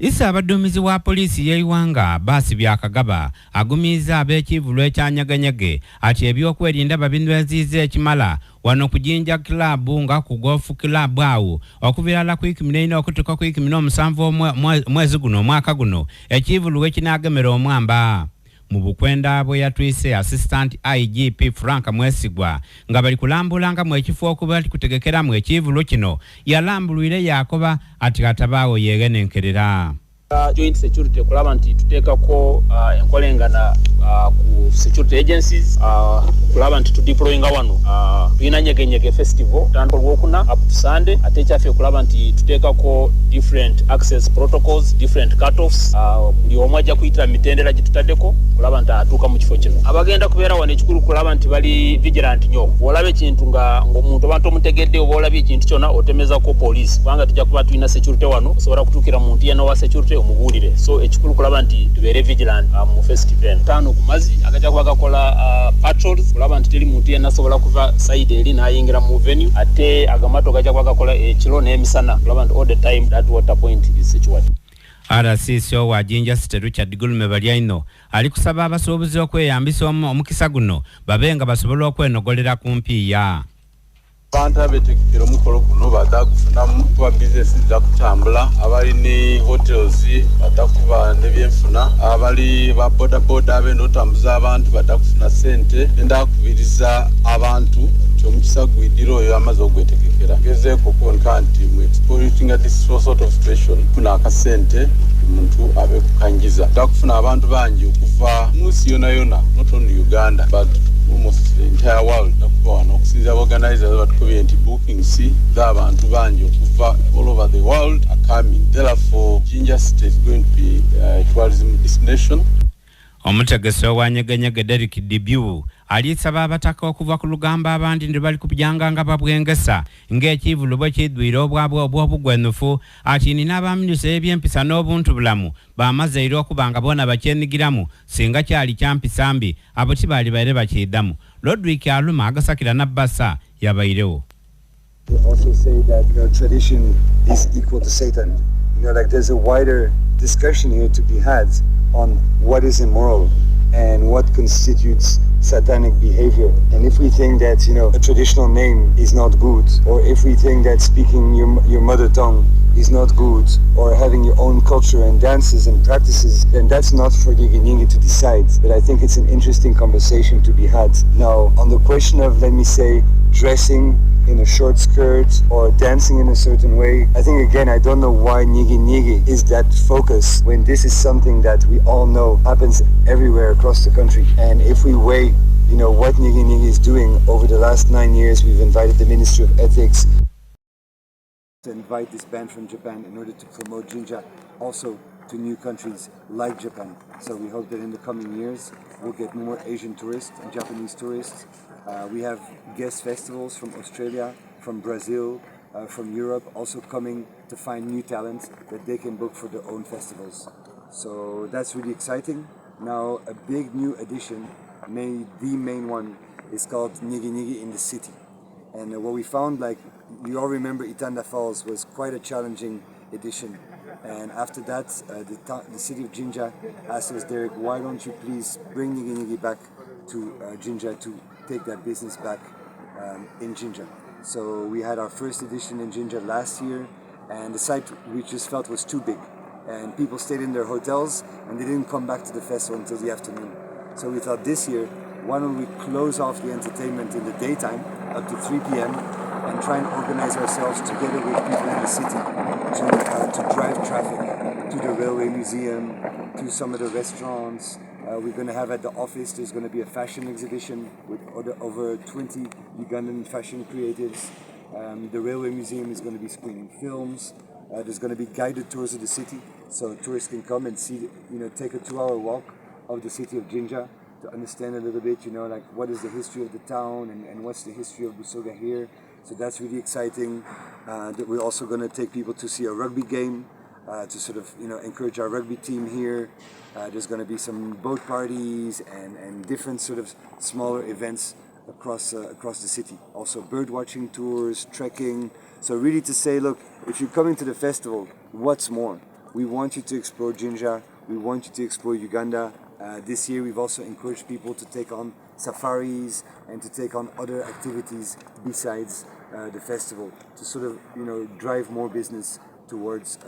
Isabirye wa poliisi y'eiwanga baasibye akagaba agumiza ab'Ekivvulu ekya Nyege Nyege ati ebyokwerinda babinywezizza ekimala wano ku Jinja Club nga ku golf club awo okuviira ku 14 okutuuka ku 17 mwezi guno omwaka guno Ekivvulu wekinagemera omwamba. Mu bukwenda bwe yatwise assistant IGP Frank Mwesigwa nga bali kulambulanga mu ekifo okuba kutegekeramu Ekivvulu kino yalambulwire yakoba ati katabaawo yegenenkerera. Joint security kulaba nti tuteekako enkolengana ku security agencies kulaba nti tudeployinga wano tulina Nyege Nyege Festival tandika olwokuna up to Sunday ate ekyaffe kulaba nti tuteekako different access protocols, different cut-offs, buli omu ajja kuyitira mitendera gye tutaddeko kulaba nti atuuka mu kifo kino. Abagenda kubeera wano ekikulu kulaba nti bali vigilant nnyo. Bw'olaba ekintu ng'omuntu oba tomutegedde oba olabye ekintu kyonna otemezako poliisi kubanga tujja kuba tulina security wano osobola kutuukira muntu yenna wa security omubulire. So ekikulu kulaba nti tubeere vigilant mu festival. Tano ku mazzi agajja kuba gakola patrols kulaba nti teri muntu yenna asobola kuva side eri n'ayingira mu venue ate agamato gajja kuba gakola ekiro n'emisana kulaba nti all the time that water point is situated. RCCO wa Jinja Richard Gulume balyaino ali kusaba abasuubuzi okweyambisa omukisa guno babenga basobola okwenogolera ku mpiiya. Abantu abeetegekera omukolo guno badakufunamu kuba bizinesi zija kutambula, abali ne hotels badakuba n'ebyenfuna, abali ba bodaboda abenda otambuza abantu badakufuna ssente. Ndakubiriza abantu nti omukisa gwidira oyo amaze ogwetegekera gezeeko okuwoneka nti mu exploiting this sort of situation funa akasente omuntu abe kukanjiza. Ndakufuna abantu bangi okuva mu nsi yona yona, not only Uganda but almost the entire world. Nakuba wano okusinza organizers batukubye nti bookings z'abantu bangi okuva all over the world are coming. Therefore, Jinja State is going to be a tourism destination. Omutegesi wa Nyege Nyege Derek Debut alisaba abataka okuva ku lugamba abandi ndi bali kupijanga nga babwengesa ng'Ekivvulu bwe kidwire obwabwe obw'obugwenufu ati nina abaminyusa eby'empisa n'obuntu bulamu bamazeire okubanga bona bakyenigiramu singa kyali kyampisa mbi abo tibaali baire bakiddamu. Lodwick Aluma agasakira nabbasa yabairewo. They also say that tradition is equal to Satan. Like there's a wider discussion here to be had on what is immoral and what constitutes satanic behavior. And if we think that a traditional name is not good, or if we think that speaking your mother tongue is not good, or having your own culture and dances and practices, then that's not for Nyege Nyege to decide. But I think it's an interesting conversation to be had. Now, on the question of, let me say, dressing in a short skirt or dancing in a certain way, I think again, I don't know why Nyege Nyege is that focus when this is something that we all know happens everywhere across the country. And if we weigh what Nyege Nyege is doing over the last 9 years, we've invited the Ministry of Ethics to invite this band from Japan in order to promote Jinja also to new countries like Japan. So we hope that in the coming years we'll get more Asian tourists and Japanese tourists. We have guest festivals from Australia, from Brazil, from Europe also coming to find new talents that they can book for their own festivals. So that's really exciting. Now a big new addition, the main one, is called Nyege Nyege in the city. And what we found, like you all remember, Itanda Falls was quite a challenging edition. And after that, the city of Jinja asked us, Derek, why don't you please bring Nyege Nyege back to Jinja to take that business back in Jinja. So we had our first edition in Jinja last year, and the site we just felt was too big. And people stayed in their hotels, and they didn't come back to the festival until the afternoon. So we thought this year, why don't we close off the entertainment in the daytime up to 3 p.m. and try and organize ourselves together with people in the city to drive traffic to the railway museum, to some of the restaurants. We're going to have at the office, there's going to be a fashion exhibition with over 20 Ugandan fashion creatives. The railway museum is going to be screening films. There's going to be guided tours of the city, so tourists can come and see, take a 2-hour walk of the city of Jinja to understand a little bit, like what is the history of the town and what's the history of Busoga here. So that's really exciting. That we're also going to take people to see a rugby game, to sort of encourage our rugby team here. There's going to be some boat parties and different sort of smaller events across the city. Also bird watching tours, trekking. So really to say, look, if you're coming to the festival, what's more? we want you to explore Jinja, we want you to explore Uganda. This year we've also encouraged people to take on safaris and to take on other activities besides the festival to sort of, drive more business towards